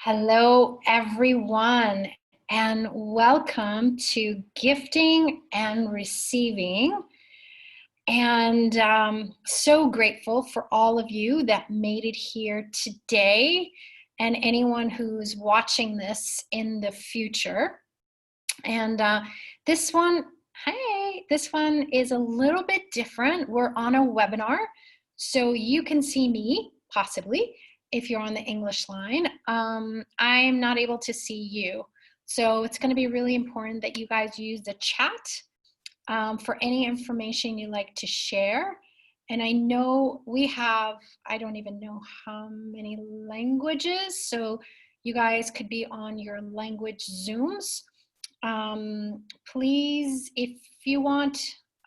Hello, everyone, and welcome to Gifting and Receiving. And so grateful for all of you that made it here today and anyone who's watching this in the future. And this one, this one is a little bit different. We're on a webinar, so you can see me, possibly, if you're on the English line. I'm not able to see you. So it's gonna be really important that you guys use the chat for any information you like to share. And I know we have, I don't even know how many languages, so you guys could be on your language Zooms. Please, if you want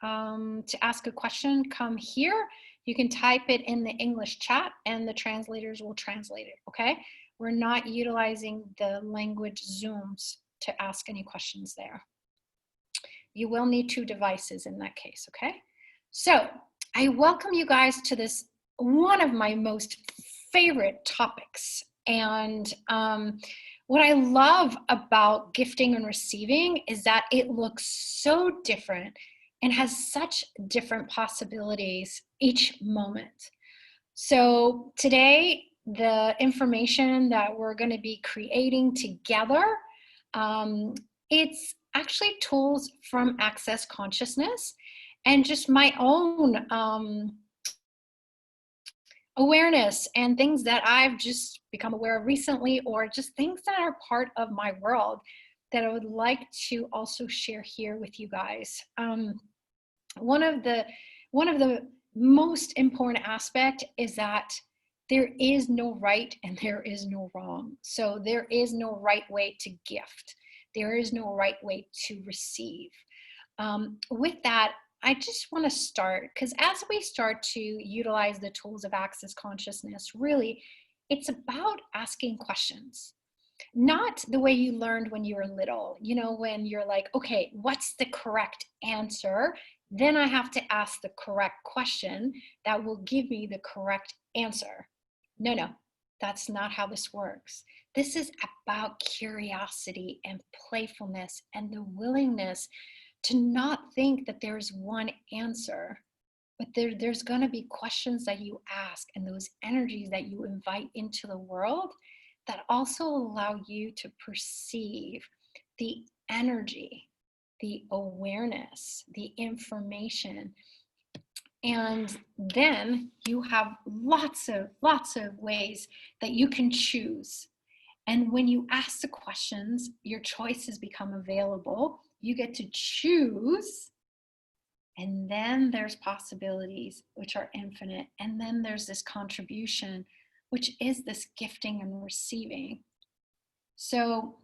to ask a question, come here. You can type it in the English chat and the translators will translate it, okay? We're not utilizing the language Zooms to ask any questions there. You will need 2 devices in that case, okay? So I welcome you guys to this, one of my most favorite topics. And what I love about gifting and receiving is that it looks so different and has such different possibilities each moment. So today, the information that we're going to be creating together, it's actually tools from Access Consciousness and just my own awareness and things that I've just become aware of recently, or just things that are part of my world that I would like to also share here with you guys. One of the most important aspect is that there is no right and there is no wrong. So there is no right way to gift. There is no right way to receive. With that, I just want to start, because as we start to utilize the tools of Access Consciousness, really, it's about asking questions. Not the way you learned when you were little, you know, when you're like, okay, what's the correct answer? Then I have to ask the correct question that will give me the correct answer. No, that's not how this works. This is about curiosity and playfulness and the willingness to not think that there's one answer, but there's going to be questions that you ask and those energies that you invite into the world that also allow you to perceive the energy, the awareness, the information. And then you have lots of ways that you can choose. And when you ask the questions, your choices become available. You get to choose. And then there's possibilities, which are infinite. And then there's this contribution, which is this gifting and receiving. So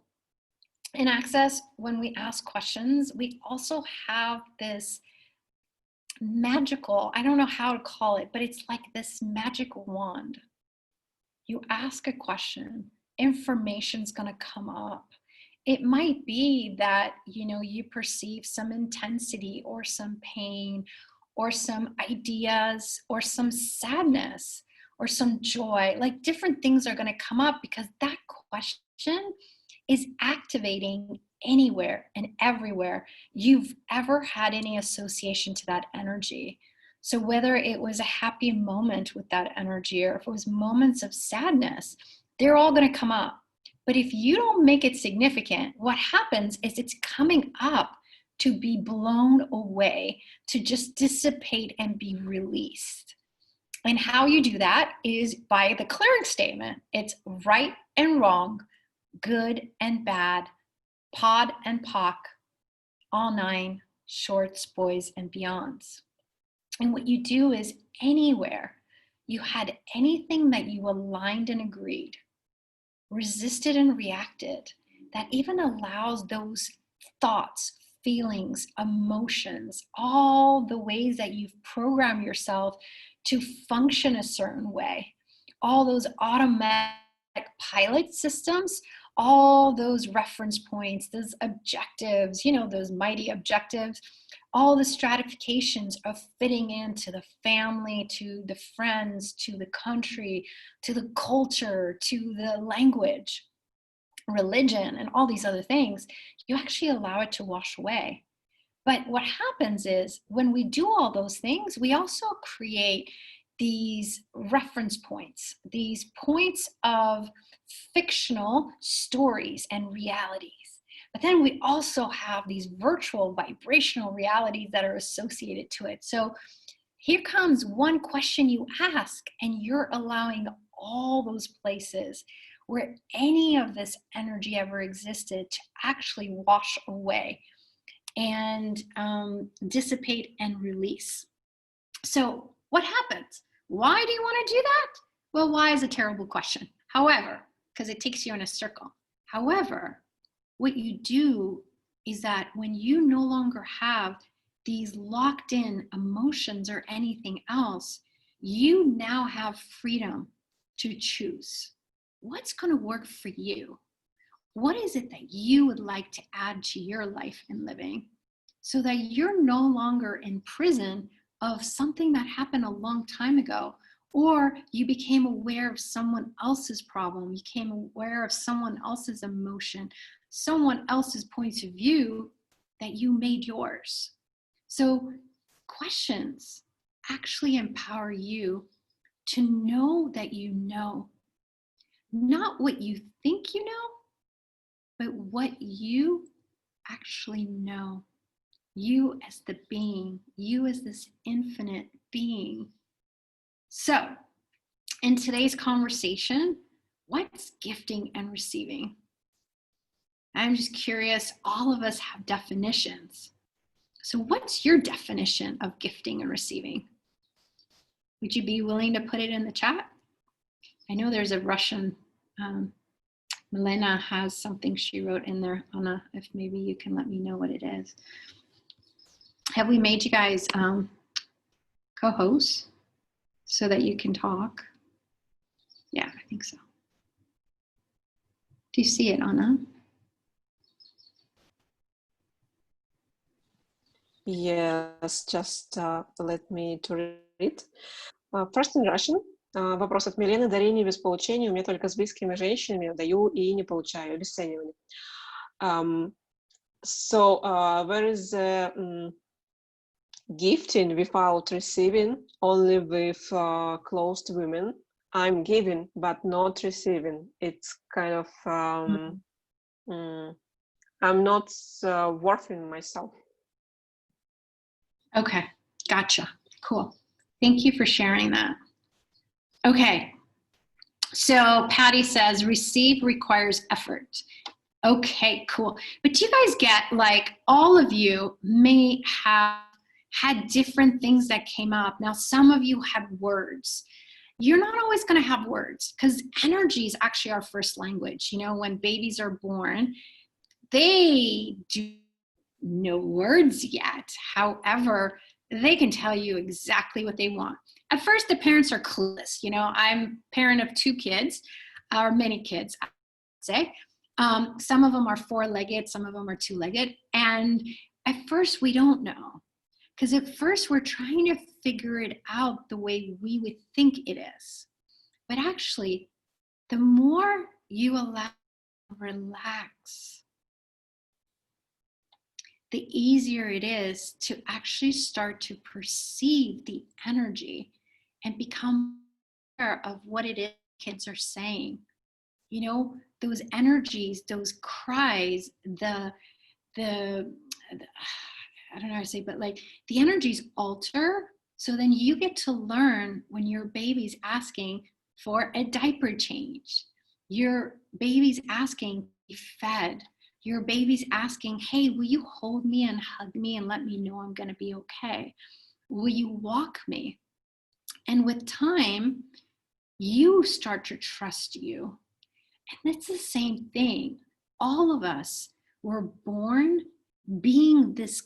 in Access, when we ask questions, we also have this magical, I don't know how to call it, but it's like this magic wand. You ask a question, information's going to come up. It might be that, you know, you perceive some intensity or some pain or some ideas or some sadness or some joy. Like different things are going to come up because that question is activating anywhere and everywhere you've ever had any association to that energy. So whether it was a happy moment with that energy or if it was moments of sadness, they're all going to come up. But if you don't make it significant, what happens is it's coming up to be blown away, to just dissipate and be released. And how you do that is by the clearing statement. It's right and wrong, good and bad, pod and poc, all 9, shorts, boys, and beyonds. And what you do is anywhere you had anything that you aligned and agreed, resisted and reacted, that even allows those thoughts, feelings, emotions, all the ways that you've programmed yourself to function a certain way, all those automatic pilot systems, all those reference points, those objectives, you know, those mighty objectives, all the stratifications of fitting into the family, to the friends, to the country, to the culture, to the language. religion and all these other things, you actually allow it to wash away. But what happens is when we do all those things, we also create these reference points, these points of fictional stories and realities. But then we also have these virtual vibrational realities that are associated to it. So here comes one question you ask, and you're allowing all those places where any of this energy ever existed to actually wash away and dissipate and release. So what happens? Why do you want to do that? Well, why is a terrible question. However, because it takes you in a circle. However, what you do is that when you no longer have these locked in emotions or anything else, you now have freedom to choose what's going to work for you. What is it that you would like to add to your life and living so that you're no longer in prison of something that happened a long time ago, or you became aware of someone else's problem, you became aware of someone else's emotion, someone else's point of view that you made yours. So questions actually empower you to know that you know, not what you think you know, but what you actually know. You as the being, you as this infinite being. So, in today's conversation, what's gifting and receiving? I'm just curious, all of us have definitions. So what's your definition of gifting and receiving? Would you be willing to put it in the chat? I know there's a Russian, Milena has something she wrote in there. Anna, if maybe you can let me know what it is. Have we made you guys co-hosts so that you can talk? Yeah, I think so. Do you see it, Anna? Yes, just let me to read. First in Russian. Вопрос от Милены. Дарение без получения. У меня только с близкими женщинами даю и не получаю. Обесценивание. So where is the gifting without receiving? Only with close to women. I'm giving but not receiving. It's kind of I'm not worth myself. Okay, gotcha. Cool. Thank you for sharing that. Okay, so Patty says receive requires effort. Okay, cool. But do you guys get, like, all of you may have had different things that came up. Now, some of you had words. You're not always going to have words because energy is actually our first language. You know, when babies are born, they do no words yet. However, they can tell you exactly what they want. At first, the parents are clueless. You know, I'm a parent of 2 kids, or many kids, I would say. Some of them are 4-legged, some of them are 2-legged. And at first, we don't know. Because at first, we're trying to figure it out the way we would think it is. But actually, the more you allow to relax, the easier it is to actually start to perceive the energy and become aware of what it is kids are saying. You know, those energies, those cries, the I don't know how to say, but like the energies alter. So then you get to learn when your baby's asking for a diaper change, your baby's asking to be fed, your baby's asking, hey, will you hold me and hug me and let me know I'm going to be okay? Will you walk me? And with time, you start to trust you. And it's the same thing. All of us were born being this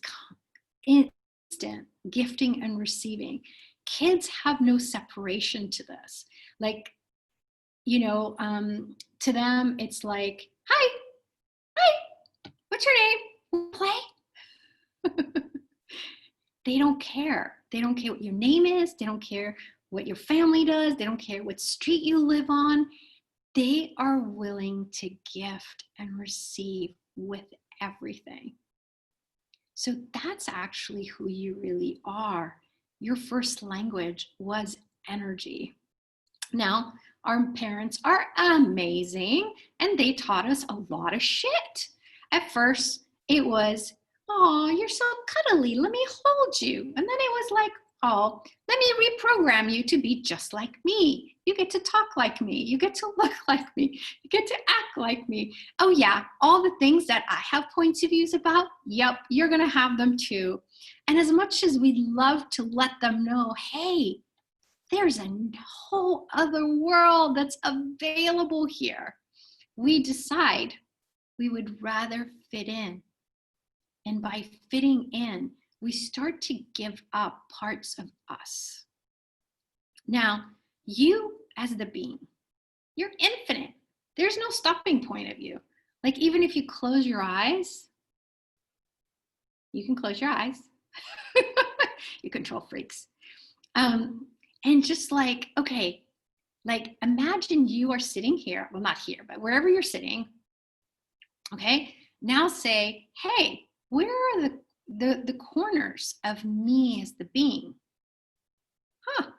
instant gifting and receiving. Kids have no separation to this. Like, you know, to them, it's like, hi, what's your name? We'll play. They don't care. They don't care what your name is. They don't care what your family does. They don't care what street you live on. they are willing to gift and receive with everything. So that's actually who you really are. Your first language was energy. Now, our parents are amazing and they taught us a lot of shit. At first, it was, oh, you're so cuddly. Let me hold you. And then it was like, oh, let me reprogram you to be just like me. You get to talk like me. You get to look like me. You get to act like me. Oh, yeah, all the things that I have points of views about, yep, you're going to have them too. And as much as we love to let them know, hey, there's a whole other world that's available here, we decide we would rather fit in. And by fitting in, we start to give up parts of us. Now, you as the being, you're infinite. There's no stopping point of you. Like even if you close your eyes, you can close your eyes. You control freaks. And just like, okay, like imagine you are sitting here, well, not here, but wherever you're sitting. Okay, now say, hey, where are the corners of me as the being? Huh,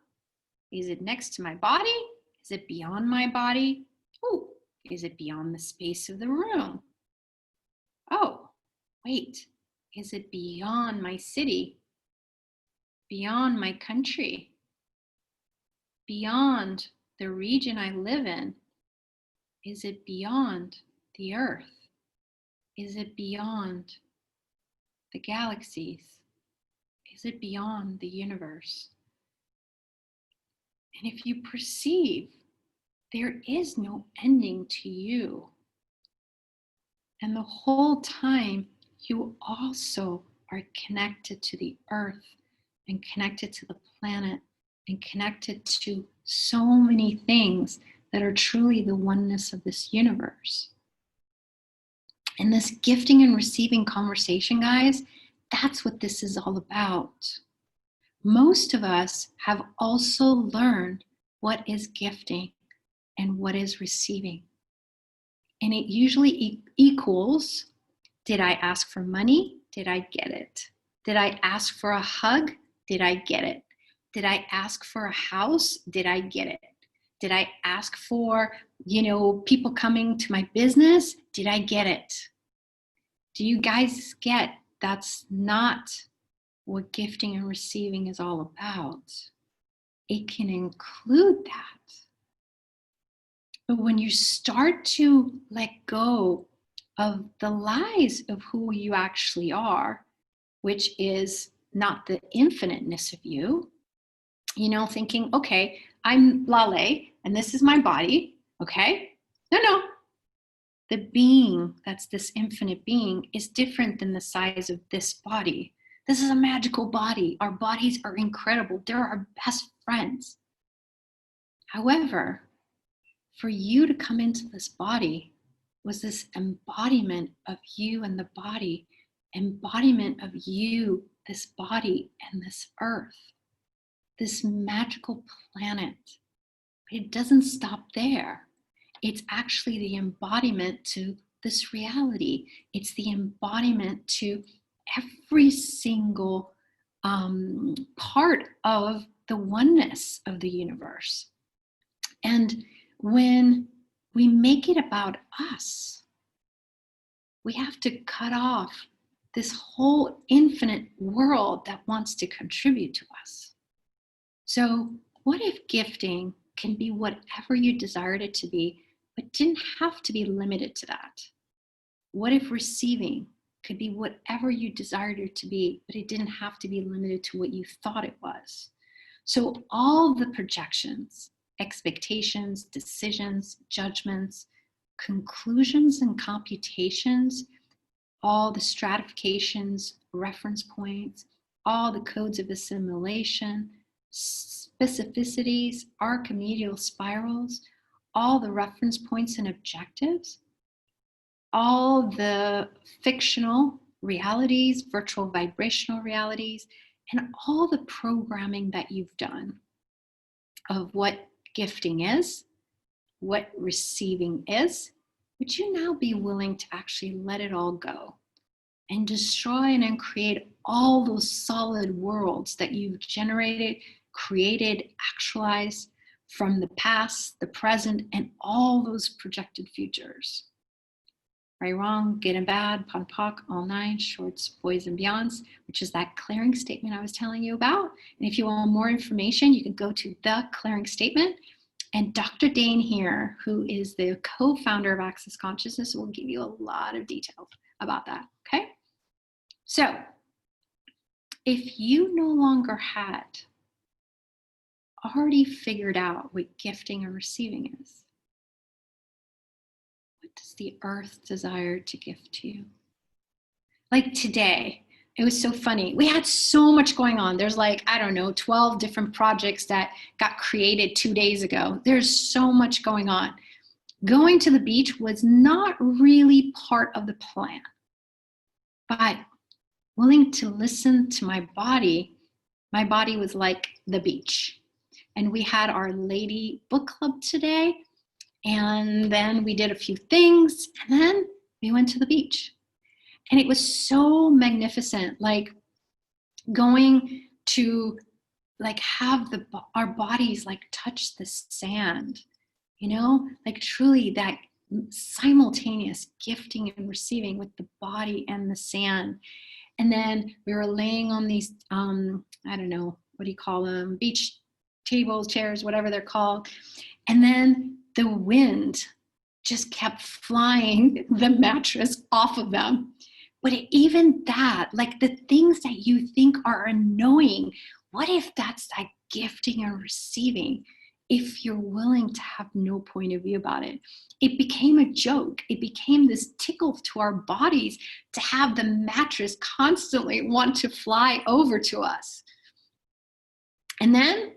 is it next to my body? Is it beyond my body? Oh, is it beyond the space of the room? Oh, wait, is it beyond my city? Beyond my country? Beyond the region I live in? Is it beyond the earth? Is it beyond the galaxies? Is it beyond the universe? And if you perceive there is no ending to you, and the whole time you also are connected to the earth and connected to the planet and connected to so many things that are truly the oneness of this universe. And this gifting and receiving conversation, guys, that's what this is all about. Most of us have also learned what is gifting and what is receiving. And it usually equals, did I ask for money? Did I get it? Did I ask for a hug? Did I get it? Did I ask for a house? Did I get it? Did I ask for, people coming to my business? Did I get it? Do you guys get that's not what gifting and receiving is all about? It can include that. But when you start to let go of the lies of who you actually are, which is not the infiniteness of you, thinking, okay, I'm Laleh and this is my body, okay? No. The being, that's this infinite being, is different than the size of this body. This is a magical body. Our bodies are incredible. They're our best friends. However, for you to come into this body was this embodiment of you and the body, embodiment of you, this body, and this earth, this magical planet. But it doesn't stop there. It's actually the embodiment to this reality. It's the embodiment to every single part of the oneness of the universe. And when we make it about us, we have to cut off this whole infinite world that wants to contribute to us. So what if gifting can be whatever you desired it to be, but didn't have to be limited to that? What if receiving could be whatever you desired it to be, but it didn't have to be limited to what you thought it was? So all the projections, expectations, decisions, judgments, conclusions and computations, all the stratifications, reference points, all the codes of assimilation, specificities, archimedial spirals, all the reference points and objectives, all the fictional realities, virtual vibrational realities, and all the programming that you've done of what gifting is what receiving is, would you now be willing to actually let it all go and destroy and create all those solid worlds that you've generated, created, actualized from the past, the present, and all those projected futures? Right, wrong, good and bad, pon poc, all nine, shorts, boys and beyonds, which is that clearing statement I was telling you about. And if you want more information, you can go to the clearing statement. And Dr. Dane here, who is the co-founder of Access Consciousness, will give you a lot of details about that, okay? So, if you no longer had already figured out what gifting and receiving is, what does the earth desire to gift to you? Like today, it was so funny. We had so much going on. There's like, I don't know, 12 different projects that got created 2 days ago. There's so much going on. Going to the beach was not really part of the plan, but willing to listen to my body was like the beach. And we had our lady book club today, and then we did a few things, and then we went to the beach. And it was so magnificent, like going to like have our bodies like touch the sand, you know, like truly that simultaneous gifting and receiving with the body and the sand. And then we were laying on these, I don't know, what do you call them? Beach tables, chairs, whatever they're called. And then the wind just kept flying the mattress off of them. But even that, like the things that you think are annoying, what if that's like gifting and receiving? If you're willing to have no point of view about it, it became a joke. It became this tickle to our bodies to have the mattress constantly want to fly over to us. And then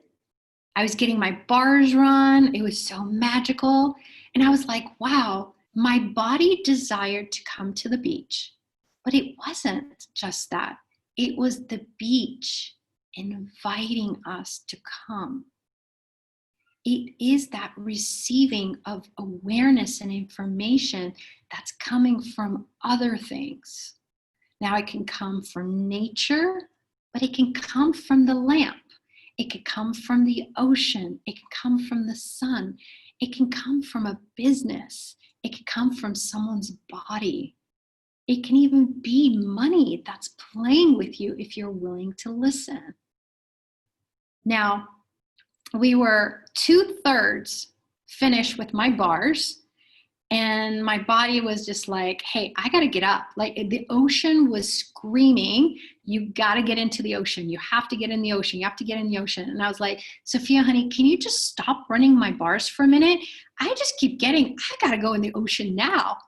I was getting my bars run. It was so magical. And I was like, wow, my body desired to come to the beach, but it wasn't just that. It was the beach inviting us to come. It is that receiving of awareness and information that's coming from other things. Now it can come from nature, but it can come from the lamp. It can come from the ocean. It can come from the sun. It can come from a business. It can come from someone's body. It can even be money that's playing with you if you're willing to listen. Now, we were 2/3 finished with my bars, and my body was just like, hey, I gotta get up. Like the ocean was screaming, you gotta get into the ocean. You have to get in the ocean. You have to get in the ocean. And I was like, Sophia, honey, can you just stop running my bars for a minute? I just keep getting, I gotta go in the ocean now.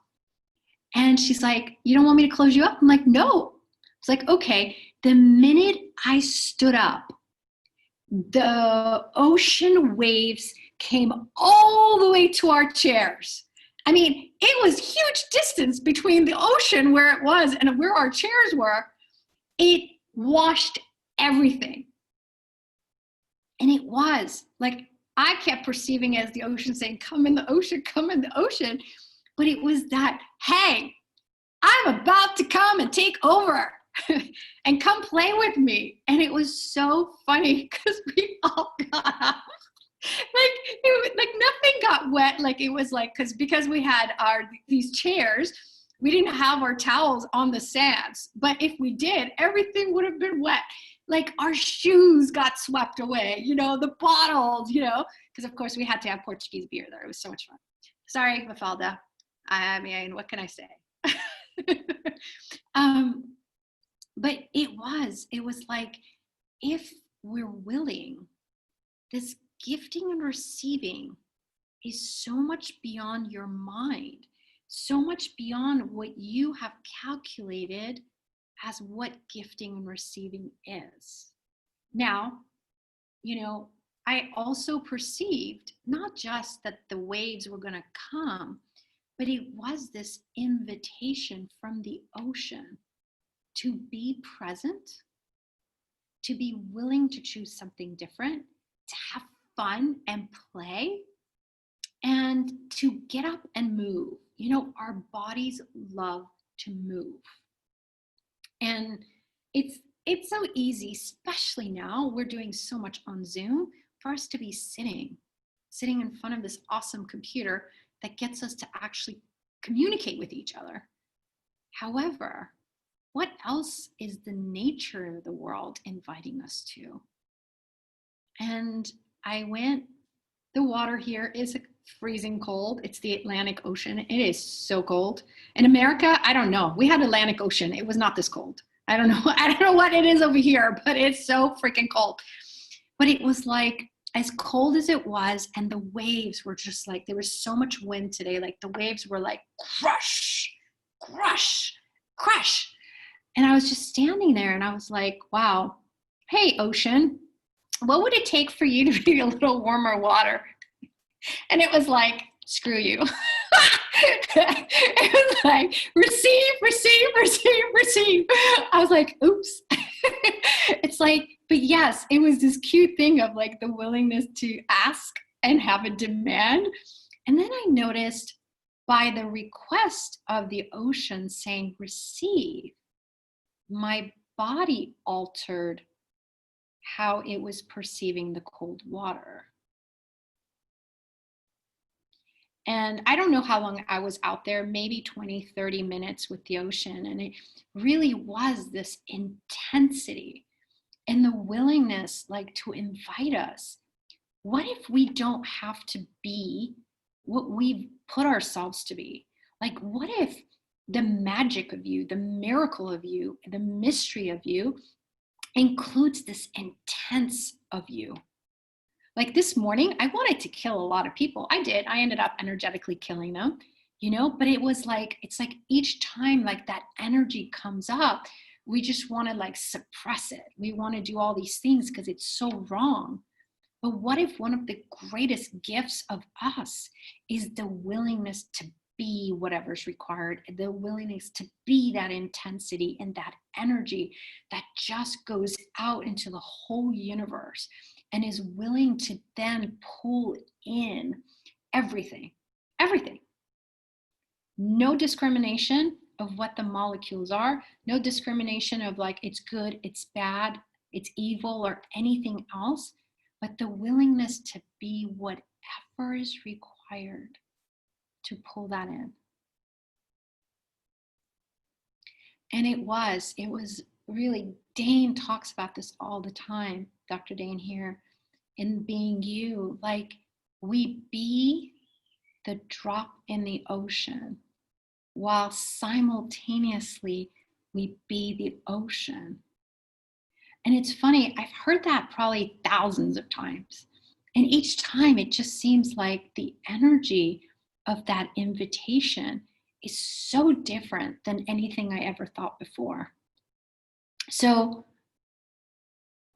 And she's like, you don't want me to close you up? I'm like, no. It's like, okay. The minute I stood up, the ocean waves came all the way to our chairs. I mean, it was huge distance between the ocean where it was and where our chairs were. It washed everything. And it was like, I kept perceiving as the ocean saying, come in the ocean, come in the ocean. But it was that, hey, I'm about to come and take over. And come play with me. And it was so funny because we all got up. Like nothing got wet. Like it was like, because we had these chairs, we didn't have our towels on the sands. But if we did, everything would have been wet. Like our shoes got swept away, you know, the bottles, you know, because of course we had to have Portuguese beer there. It was so much fun. Sorry, Mafalda. I mean, what can I say? But it was like, if we're willing, this gifting and receiving is so much beyond your mind, so much beyond what you have calculated as what gifting and receiving is. Now, you know, I also perceived not just that the waves were going to come, but it was this invitation from the ocean to be present, to be willing to choose something different, to have fun and play, and to get up and move. You know, our bodies love to move. And it's so easy, especially now we're doing so much on Zoom, for us to be sitting in front of this awesome computer that gets us to actually communicate with each other. However, what else is the nature of the world inviting us to? And I went, the water here is freezing cold. It's the Atlantic Ocean. It is so cold. In America, I don't know. We had Atlantic Ocean. It was not this cold. I don't know. I don't know what it is over here, but it's so freaking cold. But it was like as cold as it was, and the waves were just like, there was so much wind today. Like the waves were like crush, crush, crush. And I was just standing there and I was like, wow, hey, ocean, what would it take for you to be a little warmer water? And it was like, screw you. It was like, receive, receive, receive, receive. I was like, oops. It's like, but yes, it was this cute thing of like the willingness to ask and have a demand. And then I noticed by the request of the ocean saying receive, my body altered how it was perceiving the cold water. And I don't know how long I was out there, maybe 20, 30 minutes with the ocean. And it really was this intensity and the willingness like to invite us. What if we don't have to be what we've put ourselves to be? Like, what if the magic of you, the miracle of you, the mystery of you includes this intense of you? Like this morning, I wanted to kill a lot of people. I did. I ended up energetically killing them, you know, but it was like, it's like each time like that energy comes up, we just want to like suppress it. We want to do all these things because it's so wrong. But what if one of the greatest gifts of us is the willingness to be whatever's required, the willingness to be that intensity and that energy that just goes out into the whole universe and is willing to then pull in everything, everything. No discrimination of what the molecules are, no discrimination of like it's good, it's bad, it's evil or anything else, but the willingness to be whatever is required to pull that in. And it was really, Dane talks about this all the time, Dr. Dane here, in being you, like we be the drop in the ocean while simultaneously we be the ocean. And it's funny, I've heard that probably thousands of times. And each time it just seems like the energy of that invitation is so different than anything I ever thought before. So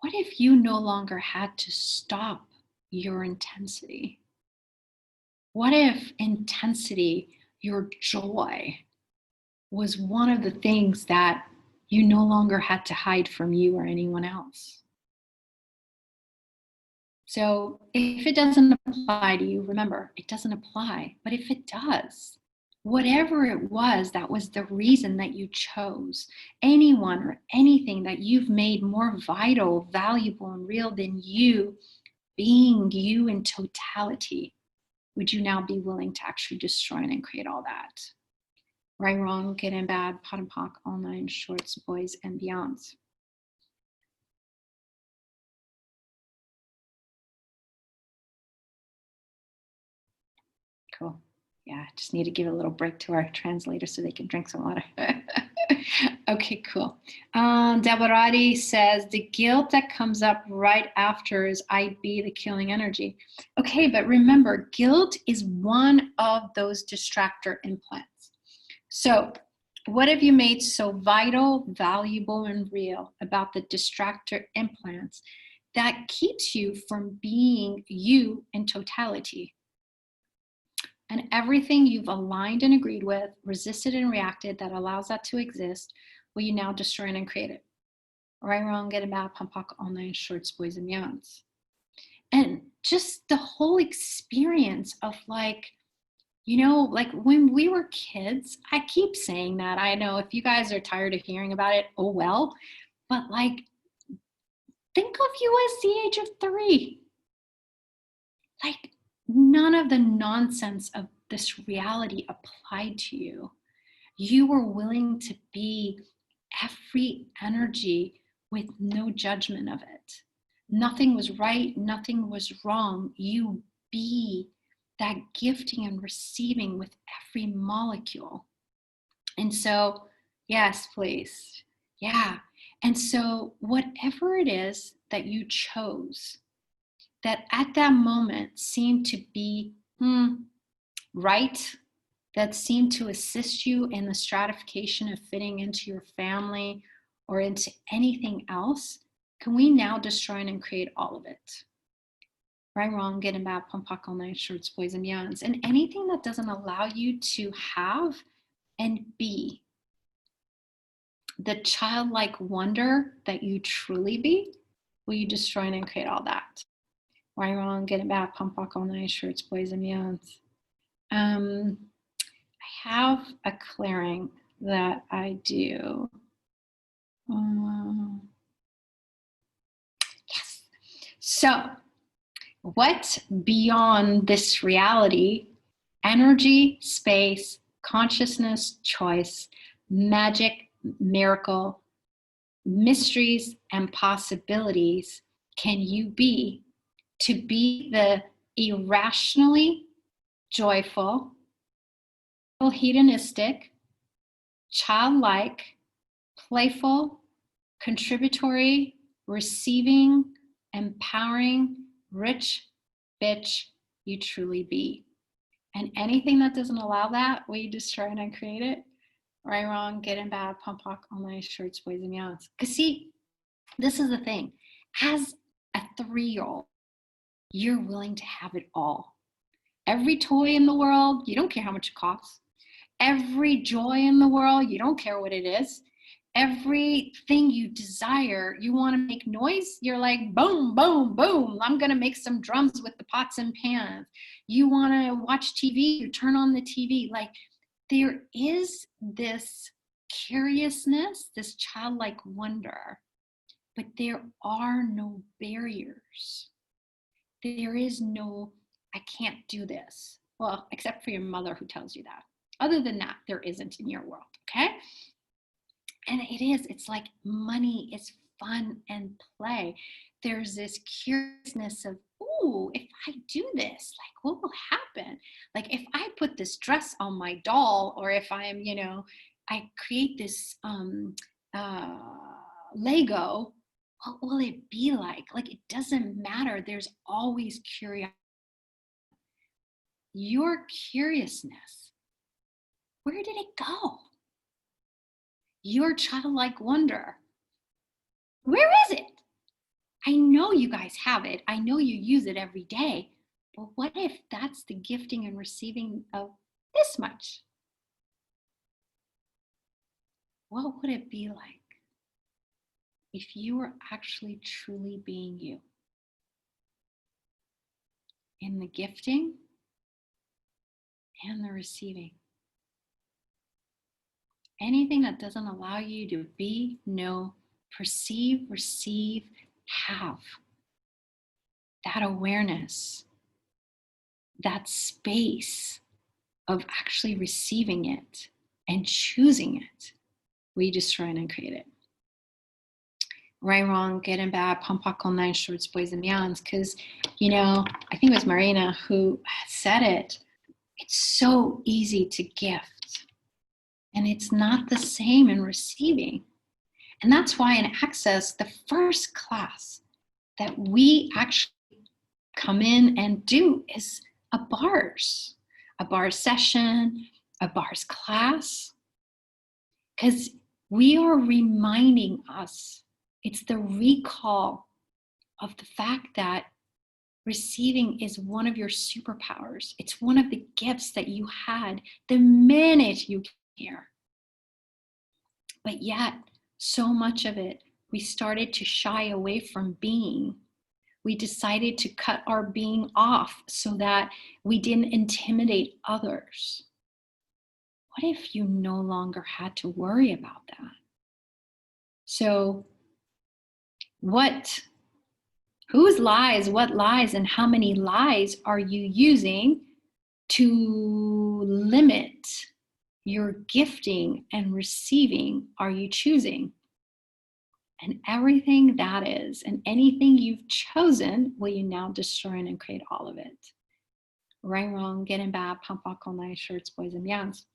what if you no longer had to stop your intensity? What if intensity, your joy, was one of the things that you no longer had to hide from you or anyone else? So if it doesn't apply to you, remember, it doesn't apply. But if it does, whatever it was, that was the reason that you chose anyone or anything that you've made more vital, valuable, and real than you being you in totality. Would you now be willing to actually destroy and create all that? Right, wrong, good and bad, pot and pock, all nine shorts, boys and beyonds. Cool. Yeah, I just need to give a little break to our translator so they can drink some water. Okay, cool. Deborati says, the guilt that comes up right after is I be the killing energy. Okay, but remember, guilt is one of those distractor implants. So what have you made so vital, valuable, and real about the distractor implants that keeps you from being you in totality? And everything you've aligned and agreed with, resisted and reacted that allows that to exist, will you now destroy and create it? Right, wrong, good and bad, pump, pock, all nine shorts, boys and beyonds. And just the whole experience of like, like when we were kids, I keep saying that. I know if you guys are tired of hearing about it, oh well. But like, think of you as the age of 3. Like, none of the nonsense of this reality applied to you. You were willing to be every energy with no judgment of it. Nothing was right, nothing was wrong. You be that gifting and receiving with every molecule. And so, yes, please. Yeah. And so, whatever it is that you chose that at that moment seemed to be right, that seemed to assist you in the stratification of fitting into your family or into anything else, can we now destroy and create all of it? Right, wrong, good and bad, pumpak, all night, shorts, boys and beyonds, and anything that doesn't allow you to have and be the childlike wonder that you truly be, will you destroy and create all that? Right, wrong, good and bad, pumpak, all night, shorts, boys and beyonds. I have a clearing that I do. Yes. So, what beyond this reality, energy, space, consciousness, choice, magic, miracle, mysteries, and possibilities can you be to be the irrationally joyful, hedonistic, childlike, playful, contributory, receiving, empowering, rich bitch you truly be? And anything that doesn't allow that, will you destroy and uncreate it? Right, wrong, good and bad, pump, pock, all night, shirts, boys and beyonds. Because see, this is the thing. As a 3-year-old, you're willing to have it all. Every toy in the world, you don't care how much it costs. Every joy in the world, you don't care what it is. Everything you desire, you want to make noise, you're like, boom, boom, boom. I'm going to make some drums with the pots and pans. You want to watch TV, you turn on the TV. Like, there is this curiousness, this childlike wonder, but there are no barriers. There is no, I can't do this. Well, except for your mother who tells you that. Other than that, there isn't in your world, okay? And it's like money is fun and play. There's this curiousness of, ooh, if I do this, like, what will happen? Like, if I put this dress on my doll, or if I'm, I create this Lego, what will it be like? Like, it doesn't matter. There's always curiosity. Your curiousness, where did it go? Your childlike wonder, where is it? I know you guys have it. I know you use it every day. But what if that's the gifting and receiving of this much? What would it be like if you were actually truly being you? In the gifting and the receiving. Anything that doesn't allow you to be, know, perceive, receive, have that awareness, that space of actually receiving it and choosing it, we destroy and uncreate it. Right, wrong, good and bad, pump, pock, all nine shorts, boys and beyonds. Because, I think it was Marina who said it. It's so easy to gift, and it's not the same in receiving. And that's why in Access, the first class that we actually come in and do is a bars session, a bars class, because we are reminding us, it's the recall of the fact that receiving is one of your superpowers. It's one of the gifts that you had the minute you came here. But yet, so much of it, we started to shy away from being We decided to cut our being off so that we didn't intimidate others. What if you no longer had to worry about that? So whose lies, what lies, and how many lies are you using to limit your gifting and receiving? Are you choosing? And everything that is, and anything you've chosen, will you now destroy and create all of it? Right, wrong, good and bad, pump, rock, all night, shirts, boys, and beyonds.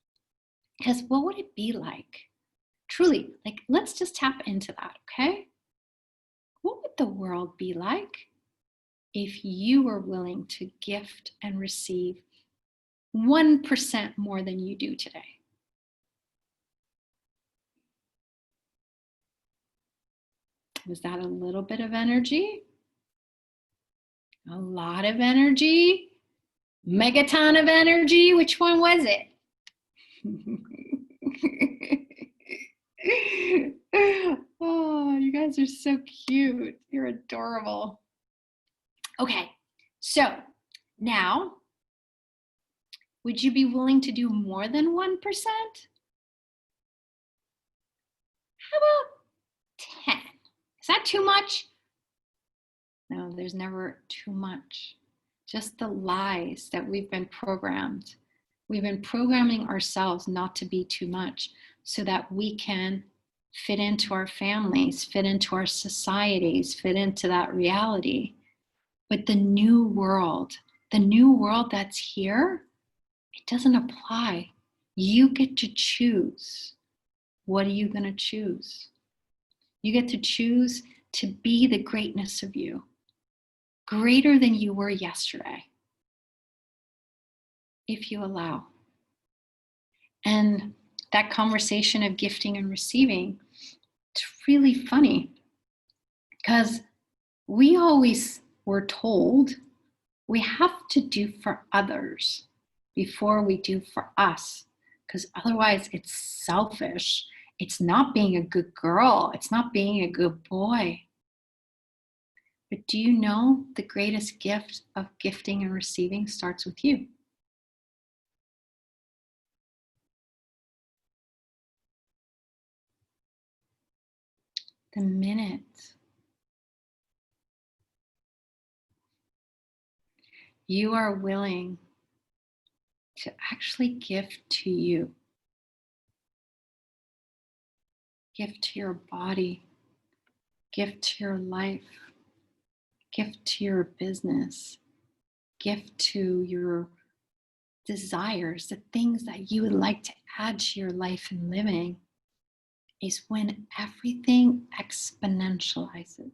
Because what would it be like? Truly, like, let's just tap into that, okay? What would the world be like if you were willing to gift and receive 1% more than you do today? Was that a little bit of energy? A lot of energy? Megaton of energy? Which one was it? Oh, you guys are so cute. You're adorable. Okay, so now, would you be willing to do more than 1%? How about 10? Is that too much? No, there's never too much. Just the lies that we've been programmed. We've been programming ourselves not to be too much so that we can fit into our families, fit into our societies, fit into that reality. But the new world that's here, it doesn't apply. You get to choose. What are you going to choose? You get to choose to be the greatness of you, greater than you were yesterday, if you allow. And that conversation of gifting and receiving, it's really funny because we always were told we have to do for others before we do for us, because otherwise it's selfish. It's not being a good girl. It's not being a good boy. But do you know the greatest gift of gifting and receiving starts with you? The minute you are willing to actually gift to you, gift to your body, gift to your life, gift to your business, gift to your desires, the things that you would like to add to your life and living, is when everything exponentializes.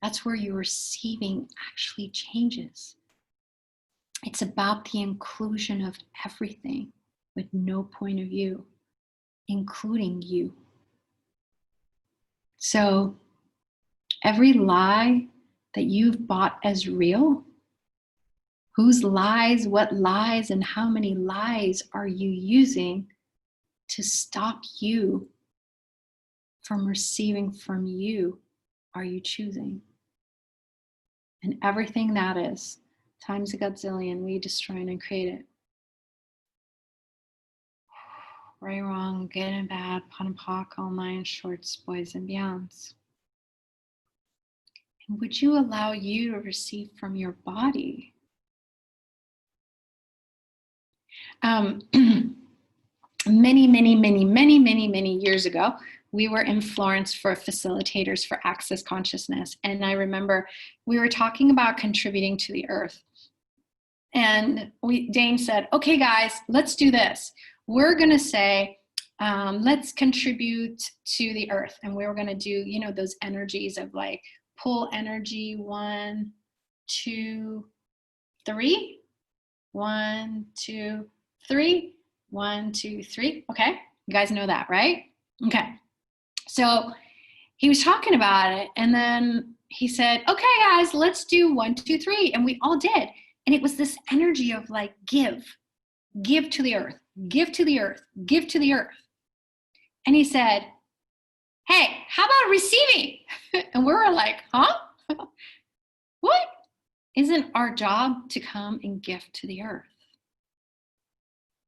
That's where your receiving actually changes. It's about the inclusion of everything with no point of view, including you. So every lie that you've bought as real, whose lies, what lies, and how many lies are you using to stop you from receiving from you, are you choosing? And everything that is, times a godzillion, we destroy and create it. Right, wrong, good and bad, pun and pock, all nine shorts, boys and beyonds. And would you allow you to receive from your body? Many years ago, we were in Florence for Facilitators for Access Consciousness. And I remember we were talking about contributing to the earth. And Dane said, okay, guys, let's do this. We're going to say, let's contribute to the earth. And we were going to do, those energies of like pull energy, 1, 2, 3, 1, 2, 3, 1, 2, 3. Okay. You guys know that, right? Okay. So he was talking about it. And then he said, okay, guys, let's do 1, 2, 3. And we all did. And it was this energy of like, give to the earth, give to the earth, give to the earth. And he said, hey, how about receiving? And we were like, huh? What? Isn't our job to come and gift to the earth?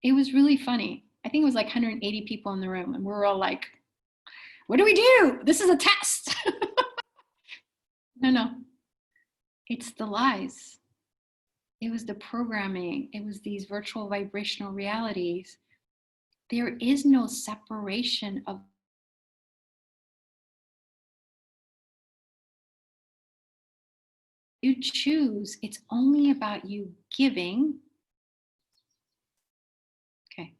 It was really funny. I think it was like 180 people in the room, and we were all like, what do we do? This is a test. No. It's the lies. It was the programming. It was these virtual vibrational realities. There is no separation of you choose. It's only about you giving. Okay.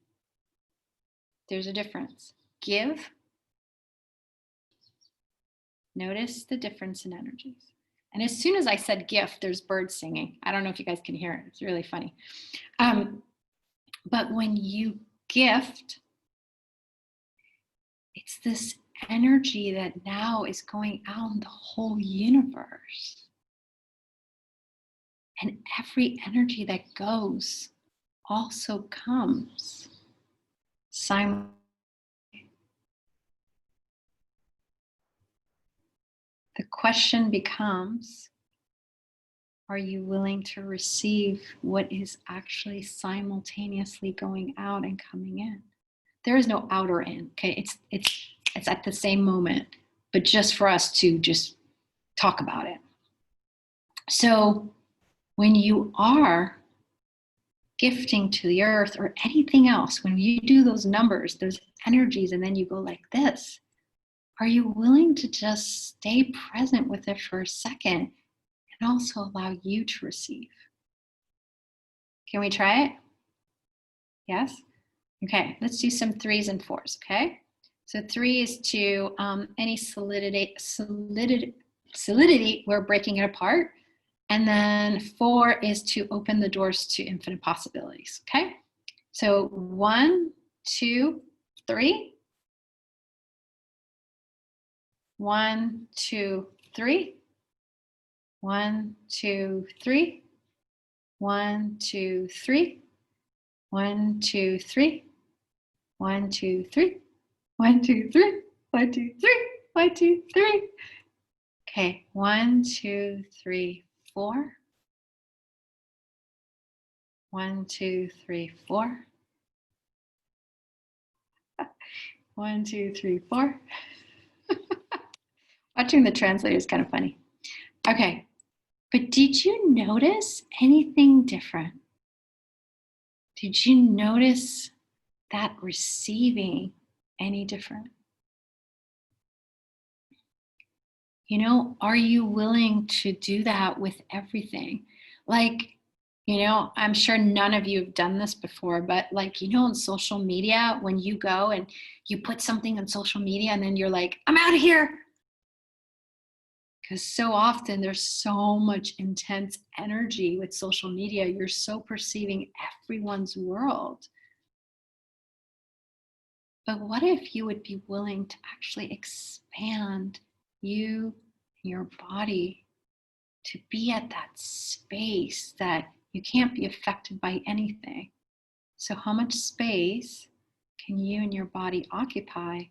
There's a difference. Give. Notice the difference in energies. And as soon as I said gift, there's birds singing. I don't know if you guys can hear it. It's really funny. But when you gift, it's this energy that now is going out in the whole universe. And every energy that goes also comes simultaneously. The question becomes, are you willing to receive what is actually simultaneously going out and coming in? There is no out or in, okay? It's at the same moment, but just for us to just talk about it. So when you are gifting to the earth or anything else, when you do those numbers, those energies, and then you go like this, are you willing to just stay present with it for a second and also allow you to receive? Can we try it? Yes? Okay, let's do some 3s and 4s, okay? So 3 is to any solidity, we're breaking it apart. And then 4 is to open the doors to infinite possibilities, okay? So 1, 2, 3. 1, 2, 3. 1, 2, 3. 1, 2, 3. 1, 2, 3. 1, 2, 3. 1, 2, 3. 1, 2, 3. 1, 2, 3. Okay, 1, 2, 3, 4. 1, 2, 3, 4. 1, 2, 3, 4. Watching the translator is kind of funny. Okay, but did you notice anything different? Did you notice that receiving any different? You know, are you willing to do that with everything? Like, you know, I'm sure none of you have done this before, but like, you know, on social media, when you go and you put something on social media and then you're like, I'm out of here. Because so often there's so much intense energy with social media. You're so perceiving everyone's world. But what if you would be willing to actually expand you, your body, to be at that space that you can't be affected by anything? So how much space can you and your body occupy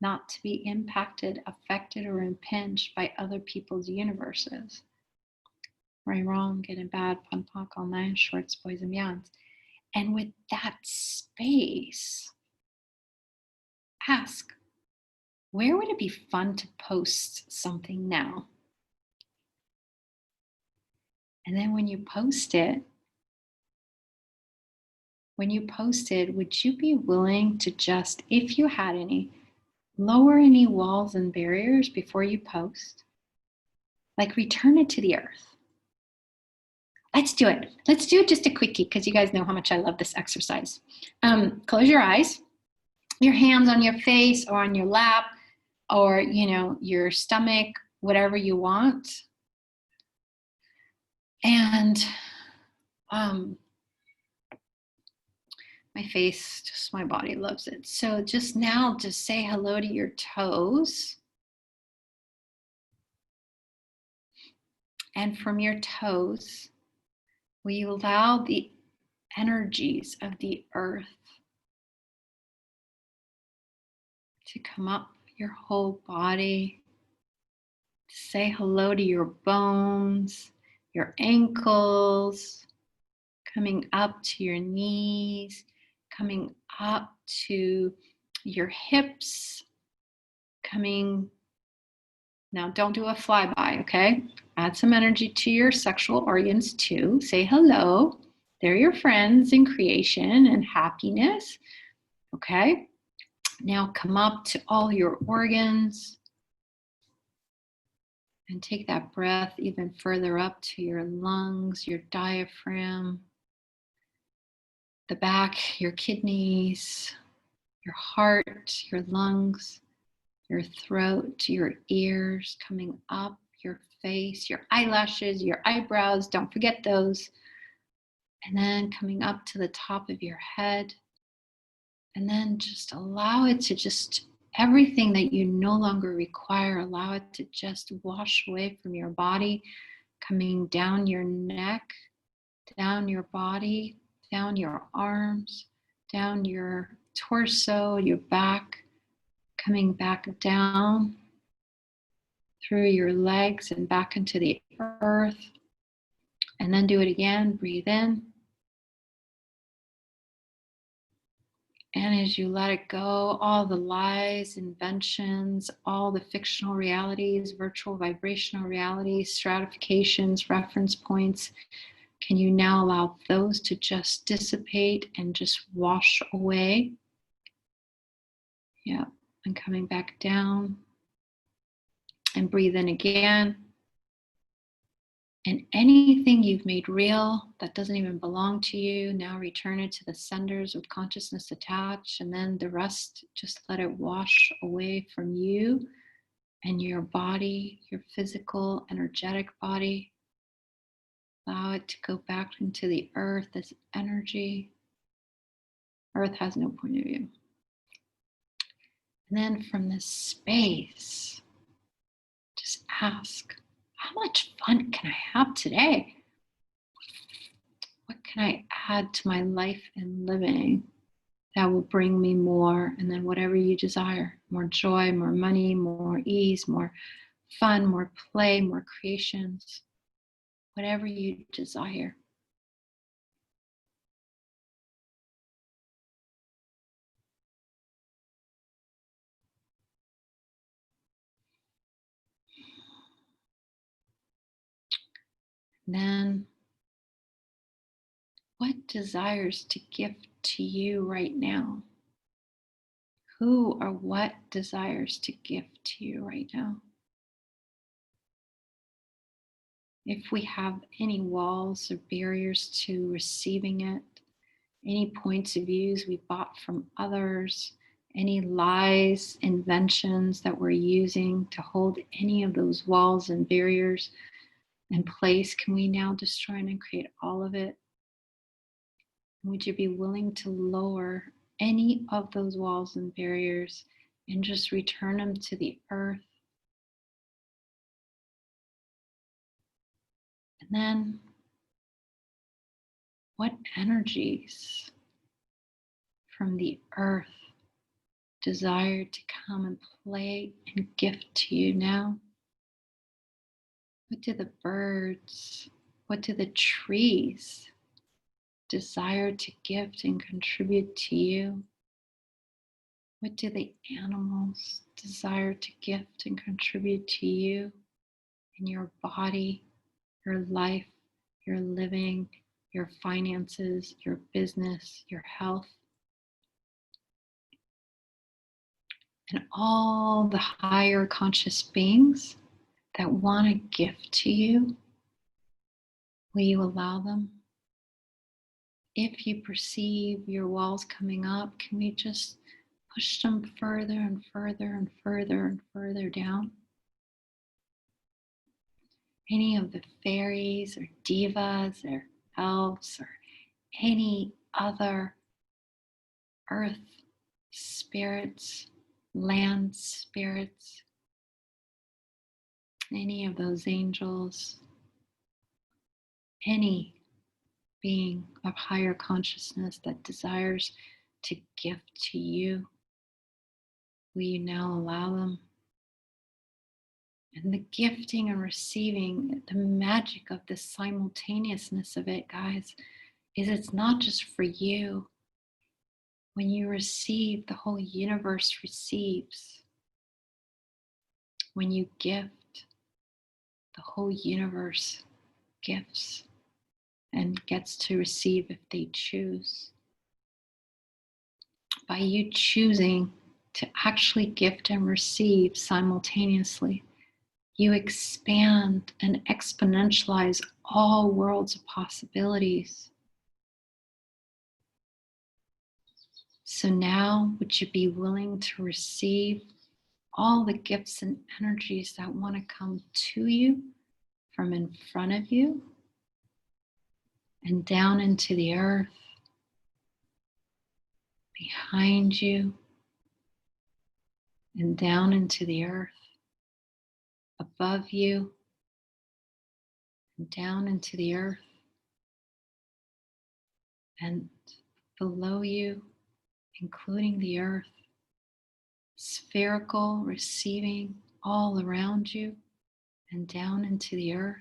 not to be impacted, affected, or impinged by other people's universes? Right, wrong, good and bad, pun, punk, all nine, shorts, boys, and beyonds. And with that space, ask, where would it be fun to post something now? And then when you post it, would you be willing to just, if you had any, lower any walls and barriers before you post? Like return it to the earth. Let's do it. Let's do it just a quickie because you guys know how much I love this exercise. Close your eyes, your hands on your face or on your lap or, you know, your stomach, whatever you want. And my face, just my body loves it. So just now, just say hello to your toes. And from your toes, will you allow the energies of the earth to come up your whole body, Say hello to your bones, your ankles, coming up to your knees, coming up to your hips, coming. Now, don't do a flyby, okay? Add some energy to your sexual organs too. Say hello. They're your friends in creation and happiness, okay? Now come up to all your organs and take that breath even further up to your lungs, your diaphragm, the back, your kidneys, your heart, your lungs, your throat, your ears, coming up, your face, your eyelashes, your eyebrows, don't forget those. And then coming up to the top of your head. And then just allow it to just, everything that you no longer require, allow it to just wash away from your body, coming down your neck, down your body, down your arms, down your torso, your back, coming back down through your legs and back into the earth. And then do it again. Breathe in. And as you let it go, all the lies, inventions, all the fictional realities, virtual vibrational realities, stratifications, reference points, can you now allow those to just dissipate and just wash away? Yeah, and coming back down. And breathe in again. And anything you've made real that doesn't even belong to you, now return it to the centers with consciousness attached, and then the rest, just let it wash away from you and your body, your physical, energetic body. Allow it to go back into the earth as energy. Earth has no point of view. And then from this space, just ask, how much fun can I have today? What can I add to my life and living that will bring me more? And then whatever you desire, more joy, more money, more ease, more fun, more play, more creations, whatever you desire. And then what desires to gift to you right now? Who or what desires to gift to you right now? If we have any walls or barriers to receiving it, any points of views we bought from others, any lies, inventions that we're using to hold any of those walls and barriers in place, can we now destroy and create all of it? Would you be willing to lower any of those walls and barriers and just return them to the earth? And then what energies from the earth desire to come and play and gift to you now? What do the birds, what do the trees desire to gift and contribute to you? What do the animals desire to gift and contribute to you in your body, your life, your living, your finances, your business, your health? And all the higher conscious beings that want to gift to you, will you allow them? If you perceive your walls coming up, can we just push them further and further and further and further down? Any of the fairies or divas or elves or any other earth spirits, land spirits, any of those angels, any being of higher consciousness that desires to gift to you, will you now allow them? And the gifting and receiving, the magic of the simultaneousness of it, guys, is it's not just for you. When you receive, the whole universe receives. When you gift, the whole universe gifts and gets to receive if they choose. By you choosing to actually gift and receive simultaneously, you expand and exponentialize all worlds of possibilities. So now, would you be willing to receive all the gifts and energies that want to come to you from in front of you and down into the earth, behind you, and down into the earth, above you, and down into the earth, and below you, including the earth, spherical, receiving all around you and down into the earth.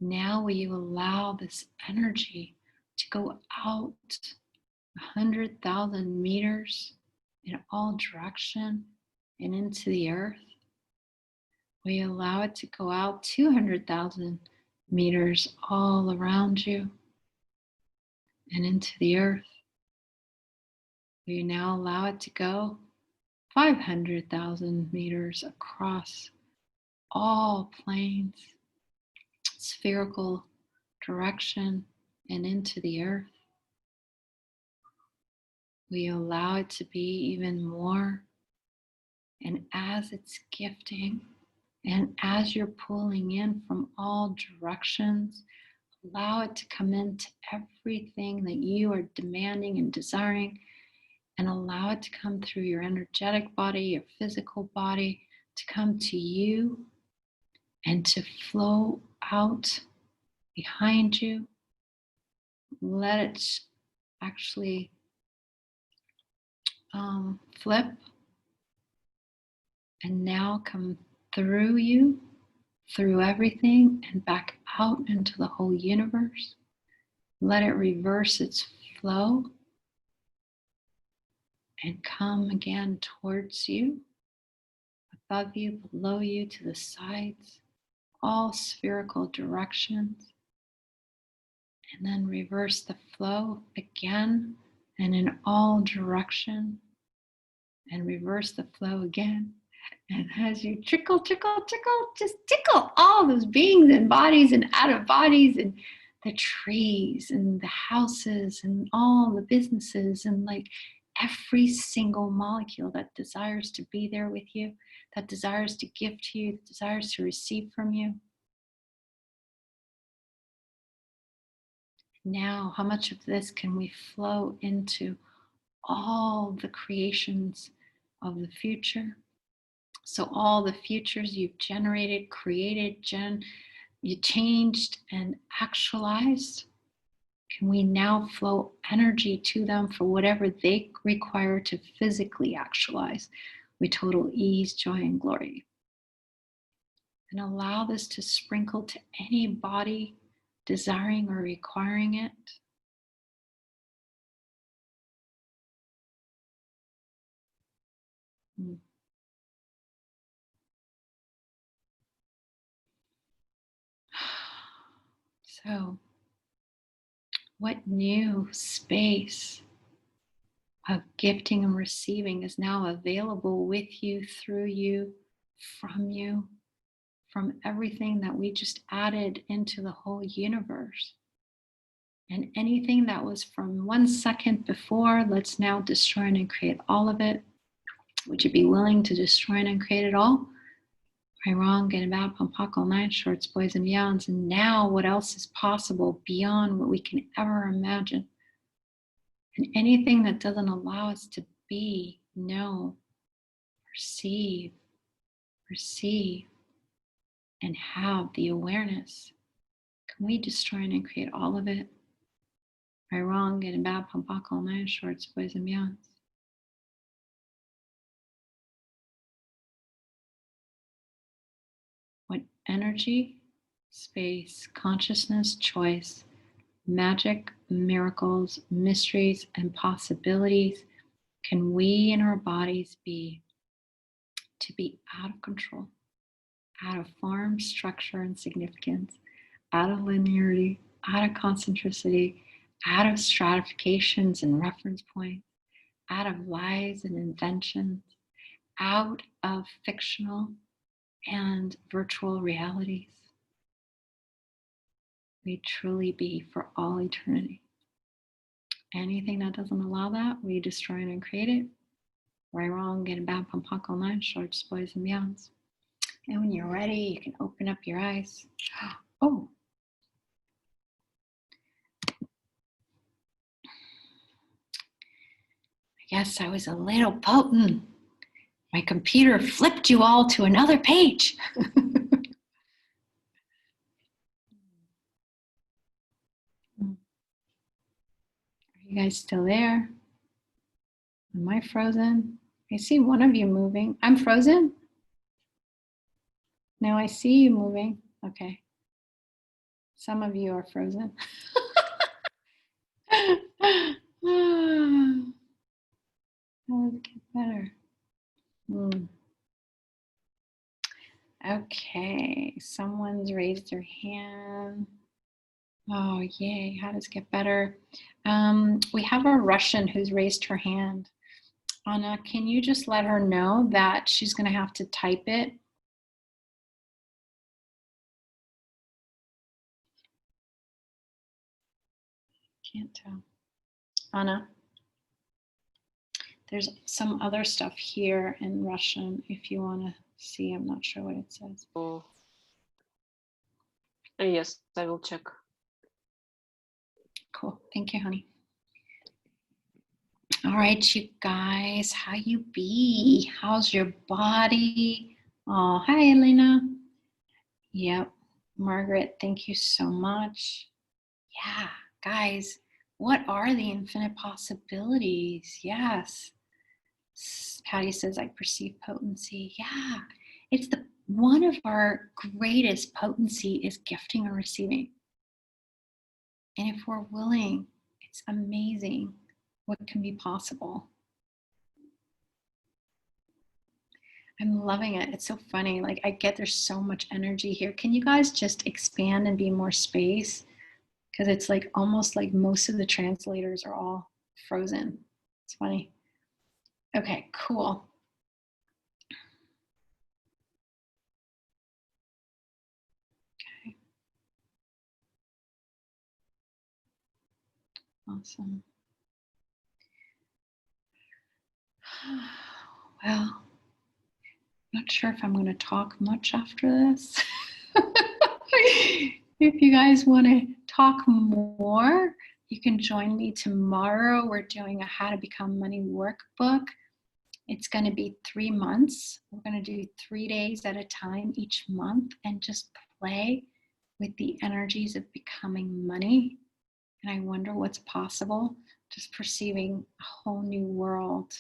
Now will you allow this energy to go out 100,000 meters in all direction and into the earth? Will you allow it to go out 200,000 meters all around you and into the earth? Will you now allow it to go 500,000 meters across all planes, spherical direction, and into the earth? Will you allow it to be even more? And as it's gifting, and as you're pulling in from all directions, allow it to come into everything that you are demanding and desiring, and allow it to come through your energetic body, your physical body, to come to you and to flow out behind you. Let it actually flip and now come through you, through everything, and back out into the whole universe. Let it reverse its flow and come again towards you, above you, below you, to the sides, all spherical directions. And then reverse the flow again and in all directions, and reverse the flow again. And as you trickle, trickle, trickle, just tickle all those beings and bodies and out of bodies and the trees and the houses and all the businesses and like every single molecule that desires to be there with you, that desires to give to you, that desires to receive from you. Now, how much of this can we flow into all the creations of the future? So all the futures you've generated, created, you changed and actualized, can we now flow energy to them for whatever they require to physically actualize with total ease, joy, and glory? And allow this to sprinkle to any body desiring or requiring it. So, what new space of gifting and receiving is now available with you, through you, from everything that we just added into the whole universe? And anything that was from 1 second before, let's now destroy and uncreate all of it. Would you be willing to destroy and uncreate it all? Right, wrong, good and bad, pumpak, all night, shorts, boys, and beyonds. And now what else is possible beyond what we can ever imagine? And anything that doesn't allow us to be, know, perceive, receive, and have the awareness, can we destroy and create all of it? Right, wrong, good and bad, pumpak, all night, shorts, boys, and beyonds. energy, space, consciousness, choice, magic, miracles, mysteries, and possibilities can we in our bodies be to be out of control, out of form, structure, and significance, out of linearity, out of concentricity, out of stratifications and reference points, out of lies and inventions, out of fictional and virtual realities. We truly be for all eternity. Anything that doesn't allow that, we destroy and uncreate it. Right, wrong, good and bad, pump, punk, all nine, shorts, boys, and beyonds. And when you're ready, you can open up your eyes. Oh. I guess I was a little potent. My computer flipped you all to another page. Are you guys still there? Am I frozen? I see one of you moving. I'm frozen? No, I see you moving. Okay. Some of you are frozen. How does it get better? Okay, someone's raised their hand. Oh, yay, how does it get better? We have a Russian who's raised her hand. Anna, can you just let her know that she's going to have to type it? Can't tell. Anna, there's some other stuff here in Russian if you want to see. I'm not sure what it says. Oh. Yes, I will check. Cool. Thank you, honey. All right, you guys, how you be? How's your body? Oh, hi, Elena. Yep. Margaret, thank you so much. Yeah, guys, what are the infinite possibilities? Yes. Patty says, I perceive potency. Yeah, it's the one of our greatest potency is gifting or receiving. And if we're willing, it's amazing what can be possible. I'm loving it. It's so funny. Like I get there's so much energy here. Can you guys just expand and be more space? Because it's like almost like most of the translators are all frozen. It's funny. Okay, cool. Okay. Awesome. Well, I'm not sure if I'm going to talk much after this. If you guys want to talk more, you can join me tomorrow. We're doing a How to Become Money workbook. It's going to be 3 months. We're going to do 3 days at a time each month and just play with the energies of becoming money. And I wonder what's possible, just perceiving a whole new world,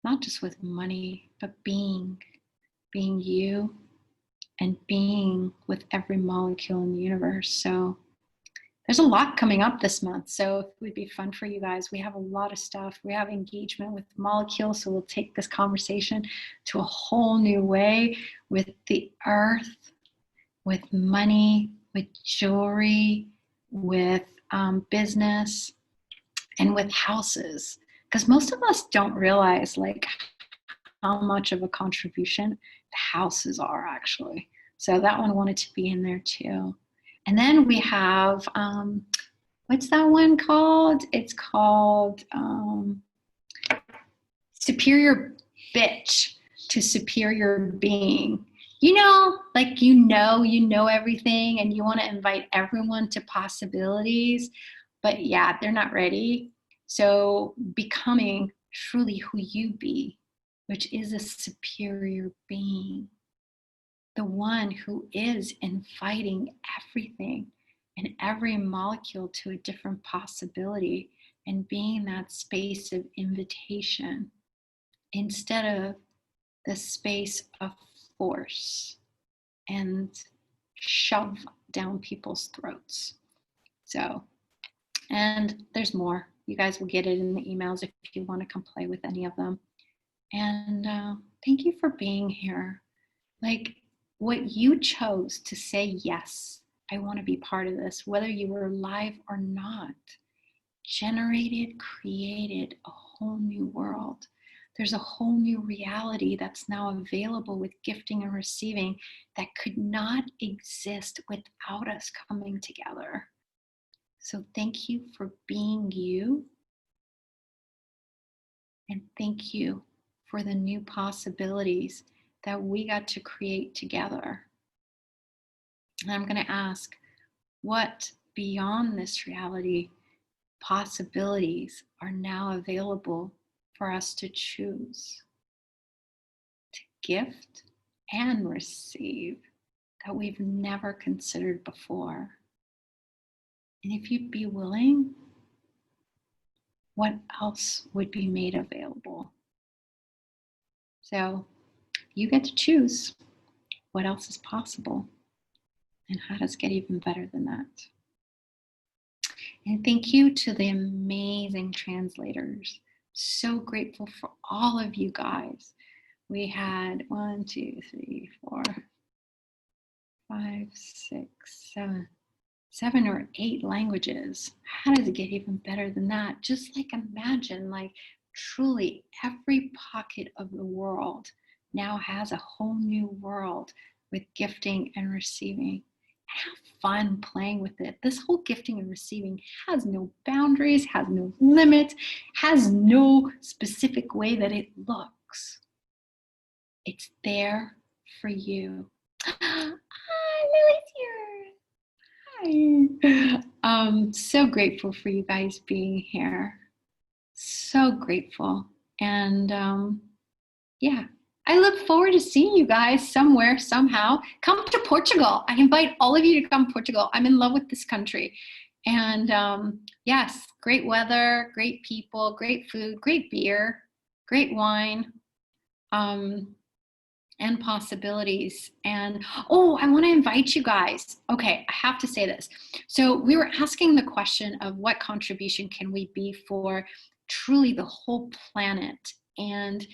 not just with money, but being you and being with every molecule in the universe. So there's a lot coming up this month. So it would be fun for you guys. We have a lot of stuff. We have engagement with molecules. So we'll take this conversation to a whole new way with the earth, with money, with jewelry, with business, and with houses. Because most of us don't realize like how much of a contribution the houses are actually. So that one wanted to be in there too. And then we have, what's that one called? It's called Superior Bitch to Superior Being. You know, like you know everything and you want to invite everyone to possibilities, but yeah, they're not ready. So becoming truly who you be, which is a superior being, the one who is inviting everything and every molecule to a different possibility and being that space of invitation instead of the space of force. and shove down people's throats. So, and there's more. You guys will get it in the emails if you want to come play with any of them. And thank you for being here. Like, what you chose to say, yes, I want to be part of this, whether you were live or not, created a whole new world. There's a whole new reality that's now available with gifting and receiving that could not exist without us coming together. So thank you for being you. And thank you for the new possibilities that we got to create together. And I'm going to ask, what beyond this reality possibilities are now available for us to choose, to gift and receive, that we've never considered before? And if you'd be willing, what else would be made available? So you get to choose what else is possible and how does it get even better than that. And thank you to the amazing translators. So grateful for all of you guys. We had 1, 2, 3, 4, 5, 6, 7 or 8 languages. How does it get even better than that? Just like imagine, like truly every pocket of the world now has a whole new world with gifting and receiving. Have fun playing with it. This whole gifting and receiving has no boundaries, has no limits, has no specific way that it looks. It's there for you. Hi, Lily's here. Hi. So grateful for you guys being here. So grateful. And yeah. I look forward to seeing you guys somewhere, somehow. Come to Portugal. I invite all of you to come to Portugal. I'm in love with this country. And yes, great weather, great people, great food, great beer, great wine, and possibilities. And oh, I want to invite you guys. Okay, I have to say this. So we were asking the question of what contribution can we be for truly the whole planet? And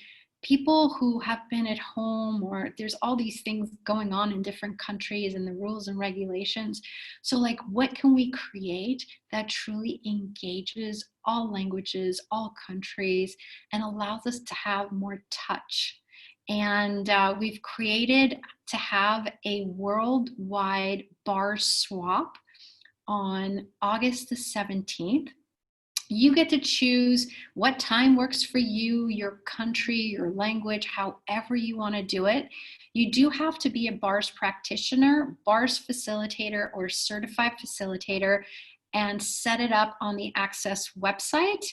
people who have been at home, or there's all these things going on in different countries and the rules and regulations. So like, what can we create that truly engages all languages, all countries, and allows us to have more touch? And we've created to have a worldwide bar swap on August the 17th. You get to choose what time works for you, your country, your language, however you want to do it. You do have to be a BARS practitioner, BARS facilitator, or certified facilitator, and set it up on the Access website.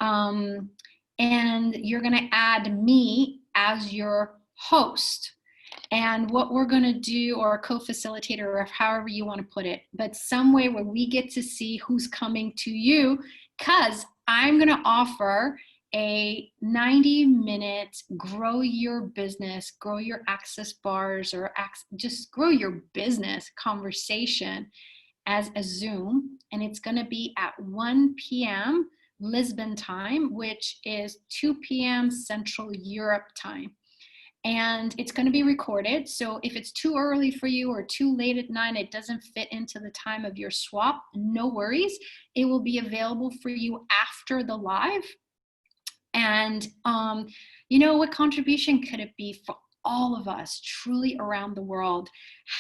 And you're going to add me as your host. And what we're going to do, or a co-facilitator, or however you want to put it, but some way where we get to see who's coming to you, because I'm going to offer a 90-minute grow your business, grow your Access bars, or just grow your business conversation as a Zoom. And it's going to be at 1 p.m. Lisbon time, which is 2 p.m. Central Europe time. And it's going to be recorded. So if it's too early for you or too late at night, it doesn't fit into the time of your swap, no worries. It will be available for you after the live. And you know, what contribution could it be for all of us truly around the world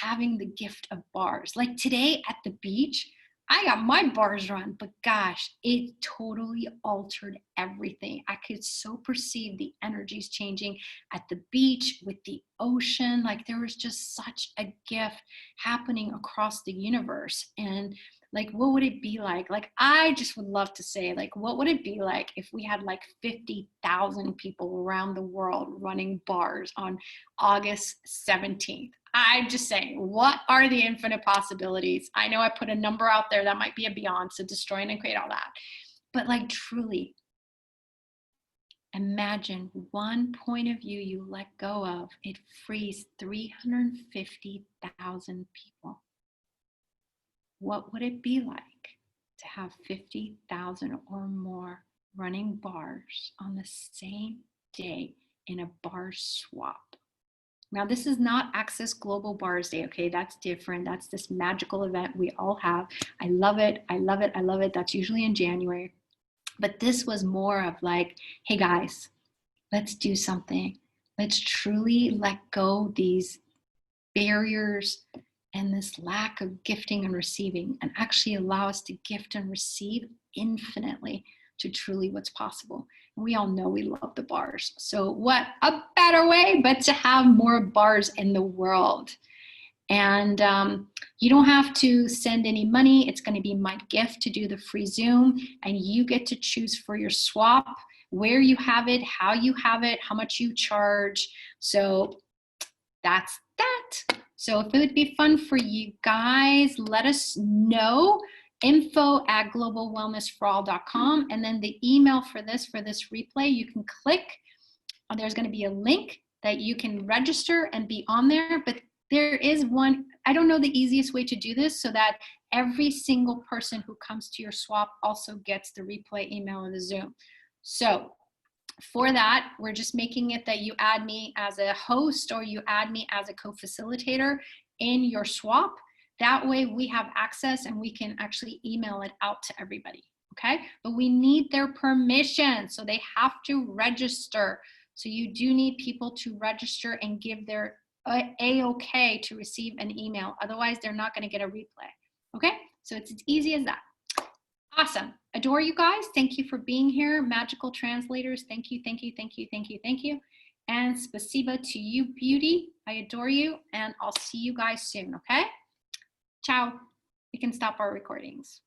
having the gift of bars? Like today at the beach, I got my bars run, but gosh, it totally altered everything. I could so perceive the energies changing at the beach with the ocean. Like there was just such a gift happening across the universe. And like, what would it be like? Like, I just would love to say, like, what would it be like if we had like 50,000 people around the world running bars on August 17th? I'm just saying, what are the infinite possibilities? I know I put a number out there that might be a beyond, so destroy and create all that. But like truly, Imagine one point of view you let go of, it frees 350,000 people. What would it be like to have 50,000 or more running bars on the same day in a bar swap? Now, this is not Access Global Bars Day, okay? That's different. That's this magical event we all have. I love it. I love it. I love it. That's usually in January. But this was more of like, hey guys, let's do something. Let's truly let go these barriers and this lack of gifting and receiving, and actually allow us to gift and receive infinitely to truly what's possible. And we all know we love the bars. So what a better way but to have more bars in the world. And you don't have to send any money. It's going to be my gift to do the free Zoom, and you get to choose for your swap where you have it, how you have it, how much you charge. So that's that. So if it would be fun for you guys, let us know. info@globalwellnessforall.com, and then the email for this replay, you can click. There's going to be a link that you can register and be on there, but there is one, I don't know the easiest way to do this so that every single person who comes to your swap also gets the replay email of the Zoom. So for that, we're just making it that you add me as a host or you add me as a co-facilitator in your swap. That way we have access and we can actually email it out to everybody, okay? But we need their permission, so they have to register. So you do need people to register and give their A-OK to receive an email. Otherwise, they're not gonna get a replay, okay? So it's as easy as that. Awesome. Adore you guys. Thank you for being here. Magical translators. Thank you, thank you, thank you, thank you, thank you. And spasiba to you, beauty. I adore you, and I'll see you guys soon, okay? Ciao. We can stop our recordings.